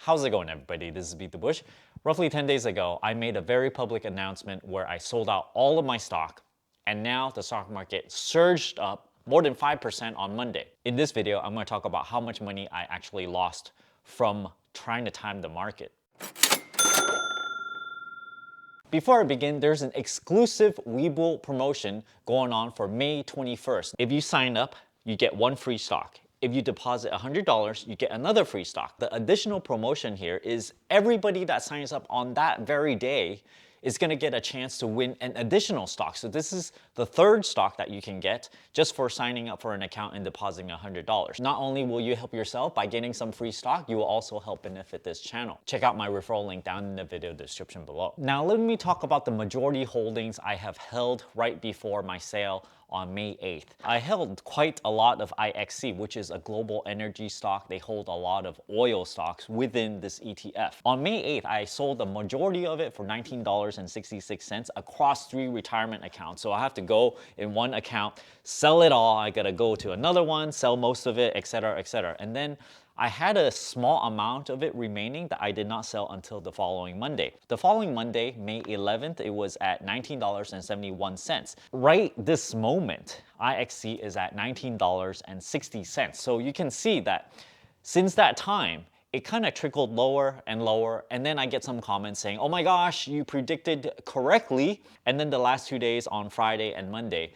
How's it going, everybody? This is BeatTheBush. Roughly 10 days ago, I made a very public announcement where I sold out all of my stock, and now the stock market surged up more than 5% on Monday. In this video, I'm going to talk about how much money I actually lost from trying to time the market. Before I begin, there's an exclusive Weibo promotion going on for May 21st. If you sign up, you get one free stock. If you deposit $100, you get another free stock. The additional promotion here is everybody that signs up on that very day is going to get a chance to win an additional stock. So this is the third stock that you can get just for signing up for an account and depositing $100. Not only will you help yourself by getting some free stock, you will also help benefit this channel. Check out my referral link down in the video description below. Now let me talk about the majority holdings I have held right before my sale on May 8th. I held quite a lot of IXC, which is a global energy stock. They hold a lot of oil stocks within this ETF. On May 8th, I sold the majority of it for $19.66 across 3 retirement accounts. So I have to go in one account, sell it all. I gotta go to another one, sell most of it, etc., etc. And then I had a small amount of it remaining that I did not sell until the following Monday. The following Monday, May 11th, it was at $19.71. Right this moment, IXC is at $19.60. So you can see that since that time, it kind of trickled lower and lower, and then I get some comments saying, oh my gosh, you predicted correctly. And then the last 2 days on Friday and Monday,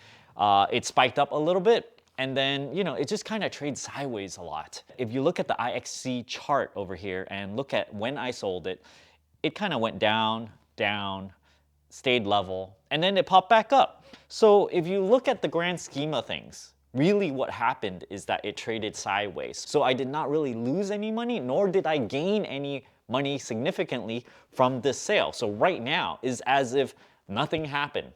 it spiked up a little bit. And then, you know, it just kind of trades sideways a lot. If you look at the IXC chart over here and look at when I sold it, it kind of went down, down, stayed level, and then it popped back up. So if you look at the grand scheme of things, really what happened is that it traded sideways. So I did not really lose any money, nor did I gain any money significantly from this sale. So right now is as if nothing happened,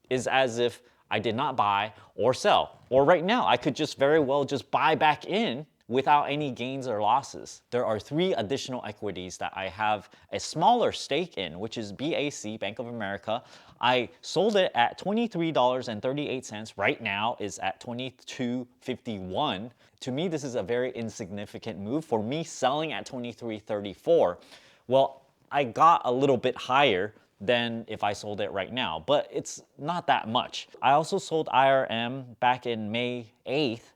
is as if I did not buy or sell. Or right now, I could just very well just buy back in without any gains or losses. There are 3 additional equities that I have a smaller stake in, which is BAC, Bank of America. I sold it at $23.38. Right now is at $22.51. To me, this is a very insignificant move. For me, selling at $23.34, well, I got a little bit higher than if I sold it right now, but it's not that much. I also sold IRM back in May 8th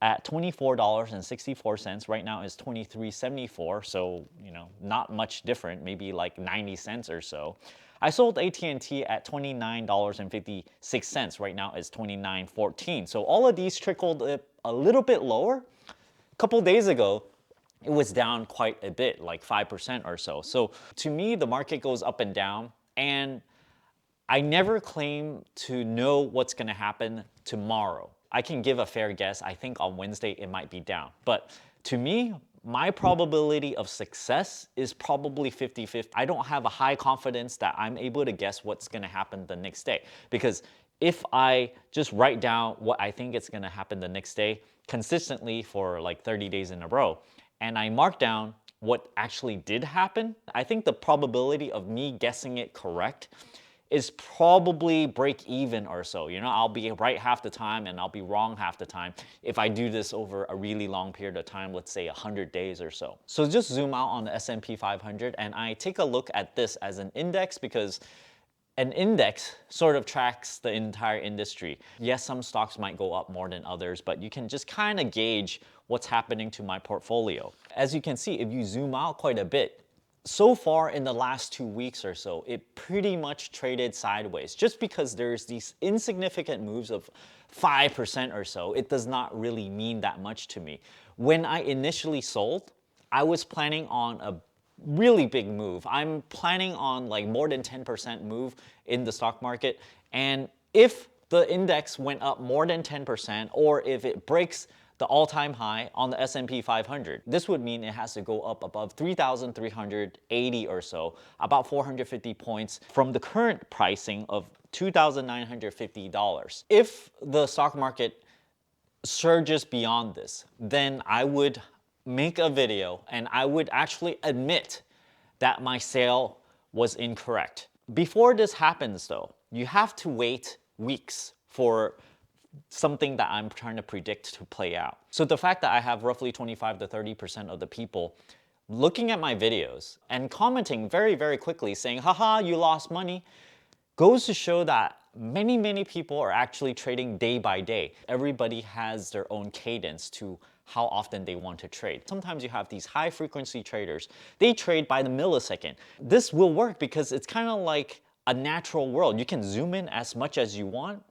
at $24.64. Right now is $23.74, so you know, not much different, maybe like 90 cents or so. I sold AT&T at $29.56. Right now is $29.14. So all of these trickled a little bit lower. A couple days ago, it was down quite a bit, like 5% or so. So to me, the market goes up and down, and I never claim to know what's going to happen tomorrow. I can give a fair guess. I think on Wednesday it might be down. But to me, my probability of success is probably 50-50. I don't have a high confidence that I'm able to guess what's going to happen the next day. Because if I just write down what I think is going to happen the next day consistently for like 30 days in a row, and I mark down what actually did happen, I think the probability of me guessing it correct is probably break even or so. You know, I'll be right half the time and I'll be wrong half the time if I do this over a really long period of time, let's say 100 days or so. So just zoom out on the S&P 500 and I take a look at this as an index because an index sort of tracks the entire industry. Yes, some stocks might go up more than others, but you can just kind of gauge what's happening to my portfolio. As you can see, if you zoom out quite a bit, so far in the last 2 weeks or so, it pretty much traded sideways. Just because there's these insignificant moves of 5% or so, it does not really mean that much to me. When I initially sold, I was planning on a really big move. I'm planning on like more than 10% move in the stock market. And if the index went up more than 10%, or if it breaks the all-time high on the S&P 500, this would mean it has to go up above 3,380 or so, about 450 points from the current pricing of $2,950. If the stock market surges beyond this, then I would make a video and I would actually admit that my sale was incorrect. Before this happens though, you have to wait weeks for something that I'm trying to predict to play out. So the fact that I have roughly 25 to 30% of the people looking at my videos and commenting very, very quickly saying, haha, you lost money, goes to show that many people are actually trading day by day. Everybody has their own cadence to how often they want to trade. Sometimes you have these high frequency traders, they trade by the millisecond. This will work because it's kind of like a natural world. You can zoom in as much as you want,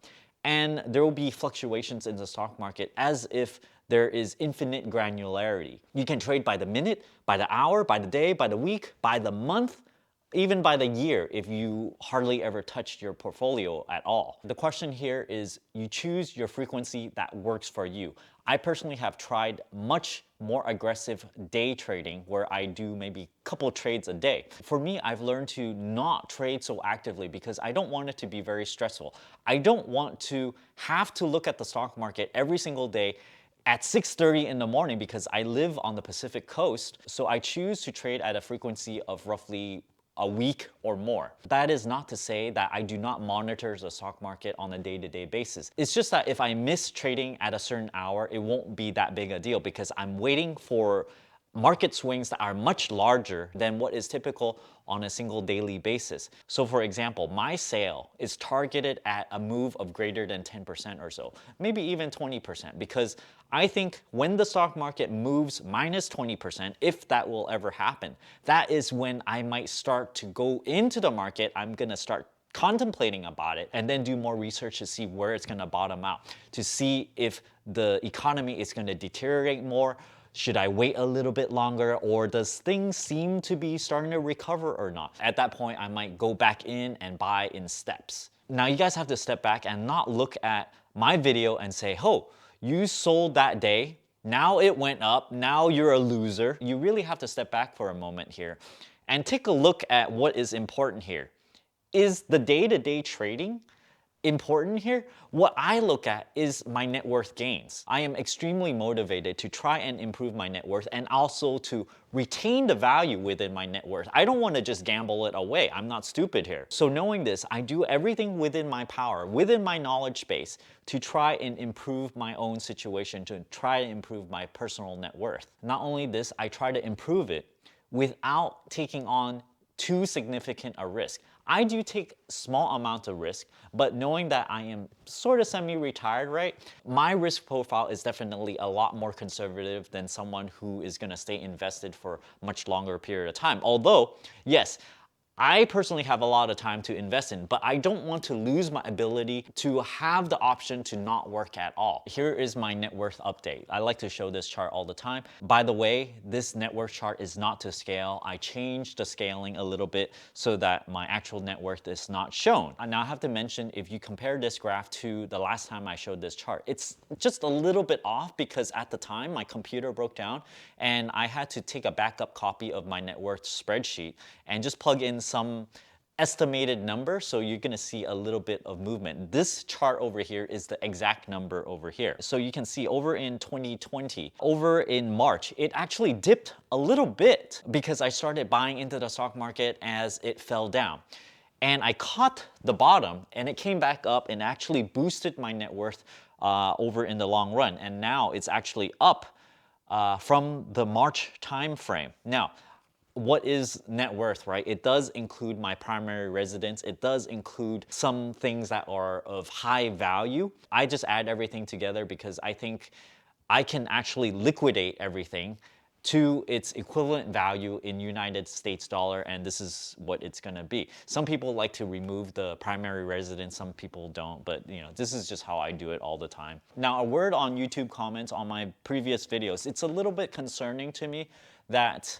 and there will be fluctuations in the stock market as if there is infinite granularity. You can trade by the minute, by the hour, by the day, by the week, by the month, even by the year if you hardly ever touched your portfolio at all. The question here is you choose your frequency that works for you. I personally have tried much more aggressive day trading where I do maybe a couple trades a day. For me, I've learned to not trade so actively because I don't want it to be very stressful. I don't want to have to look at the stock market every single day at 6:30 in the morning because I live on the Pacific coast, so I choose to trade at a frequency of roughly a week or more. That is not to say that I do not monitor the stock market on a day-to-day basis. It's just that if I miss trading at a certain hour, it won't be that big a deal because I'm waiting for market swings that are much larger than what is typical on a single daily basis. So for example, my sale is targeted at a move of greater than 10% or so, maybe even 20%, because I think when the stock market moves minus 20%, if that will ever happen, that is when I might start to go into the market. I'm gonna start contemplating about it and then do more research to see where it's gonna bottom out, to see if the economy is gonna deteriorate more. Should I wait a little bit longer, or does things seem to be starting to recover or not? At that point, I might go back in and buy in steps. Now you guys have to step back and not look at my video and say, oh, you sold that day, now it went up, now you're a loser. You really have to step back for a moment here and take a look at what is important here. Is the day-to-day trading important here? What I look at is my net worth gains. I am extremely motivated to try and improve my net worth and also to retain the value within my net worth. I don't want to just gamble it away. I'm not stupid here. So knowing this, I do everything within my power, within my knowledge base, to try and improve my own situation, to try to improve my personal net worth. Not only this, I try to improve it without taking on too significant a risk. I do take small amounts of risk, but knowing that I am sort of semi-retired, right? My risk profile is definitely a lot more conservative than someone who is gonna stay invested for a much longer period of time. Although, yes, I personally have a lot of time to invest in, but I don't want to lose my ability to have the option to not work at all. Here is my net worth update. I like to show this chart all the time. By the way, this net worth chart is not to scale. I changed the scaling a little bit so that my actual net worth is not shown. And now I have to mention, if you compare this graph to the last time I showed this chart, it's just a little bit off because at the time my computer broke down and I had to take a backup copy of my net worth spreadsheet and just plug in some estimated number, so you're gonna see a little bit of movement. This chart over here is the exact number over here. So you can see over in 2020, over in March, it actually dipped a little bit because I started buying into the stock market as it fell down. And I caught the bottom and it came back up and actually boosted my net worth over in the long run. And now it's actually up from the March time frame. Now, what is net worth, right? It does include my primary residence. It does include some things that are of high value. I just add everything together because I think I can actually liquidate everything to its equivalent value in United States dollar, and this is what it's gonna be. Some people like to remove the primary residence, some people don't, but this is just how I do it all the time. Now, a word on YouTube comments on my previous videos. It's a little bit concerning to me that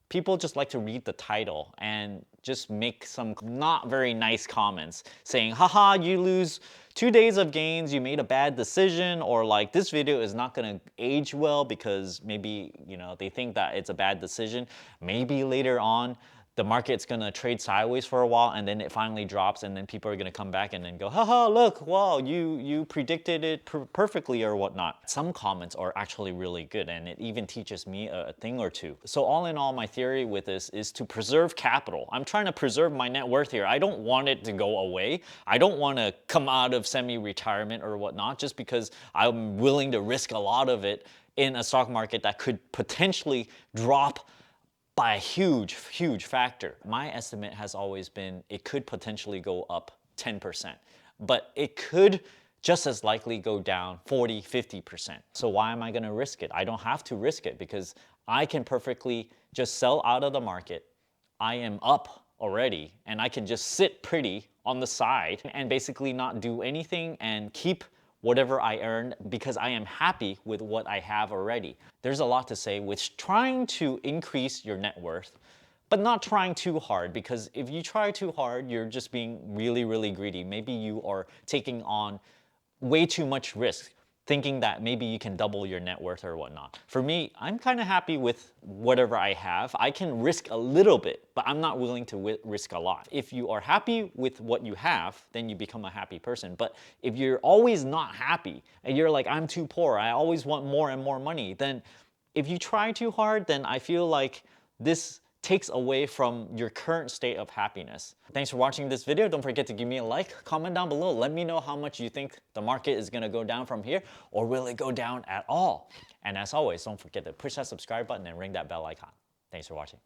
people just like to read the title and just make some not very nice comments saying, haha, you lose 2 days of gains, you made a bad decision, or like this video is not gonna age well because maybe, they think that it's a bad decision. Maybe later on, the market's gonna trade sideways for a while and then it finally drops and then people are gonna come back and then go, haha, look, wow, you predicted it perfectly or whatnot. Some comments are actually really good and it even teaches me a thing or two. So all in all, my theory with this is to preserve capital. I'm trying to preserve my net worth here. I don't want it to go away. I don't want to come out of semi-retirement or whatnot just because I'm willing to risk a lot of it in a stock market that could potentially drop by a huge, huge factor. My estimate has always been it could potentially go up 10%, but it could just as likely go down 40, 50%. So why am I gonna risk it? I don't have to risk it because I can perfectly just sell out of the market. I am up already and I can just sit pretty on the side and basically not do anything and keep whatever I earn because I am happy with what I have already. There's a lot to say with trying to increase your net worth, but not trying too hard, because if you try too hard, you're just being really, really greedy. Maybe you are taking on way too much risk, thinking that maybe you can double your net worth or whatnot. For me, I'm kind of happy with whatever I have. I can risk a little bit, but I'm not willing to risk a lot. If you are happy with what you have, then you become a happy person. But if you're always not happy and you're like, I'm too poor, I always want more and more money, then if you try too hard, then I feel like this takes away from your current state of happiness. Thanks for watching this video. Don't forget to give me a like, comment down below. Let me know how much you think the market is gonna go down from here, or will it go down at all? And as always, don't forget to push that subscribe button and ring that bell icon. Thanks for watching.